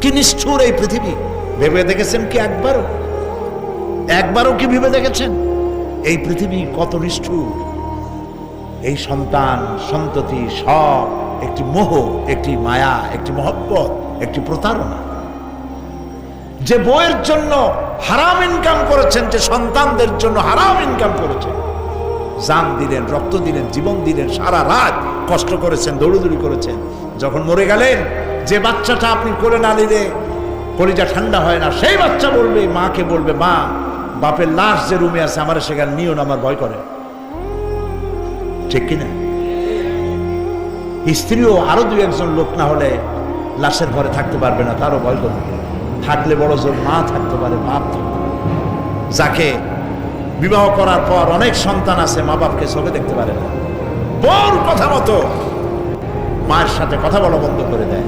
কি নিষ্ঠুর এই পৃথিবী! ভেবে দেখেছেন কি একবারও কি ভেবে দেখেছেন এই পৃথিবী কত নিষ্ঠুর? এই সন্তান সন্ততি সব একটি মোহ, একটি মায়া, একটি মহব্বত, একটি প্রতারণা। যে বউয়ের জন্য হারাম ইনকাম করেছেন, যে সন্তানদের জন্য হারাম ইনকাম করেছেন, জান দিলেন, রক্ত দিলেন, জীবন দিলেন, সারা রাত কষ্ট করেছেন, দৌড়দৌড়ি করেছেন, যখন মরে গেলেন, যে বাচ্চাটা আপনি কোলে না নিলে কলিজা ঠান্ডা হয় না, সেই বাচ্চা বলবে, মাকে বলবে, মা বাপের লাশ যে রুমে আছে আমার সেখানে নিও না, আমার ভয় করে। ঠিক কিনা? স্ত্রীও আরো দুই একজন লোক না হলে লাশের ঘরে থাকতে পারবে না, তারও ভয় করবে। থাকলে বড় জোর মা থাকতে পারে, বাপ থাকতে পারে। যাকে বিবাহ করার পর অনেক সন্তান আছে, মা বাপকে চোখে দেখতে পারে না, বউর কথা মতো মায়ের সাথে কথা বলা বন্ধ করে দেয়।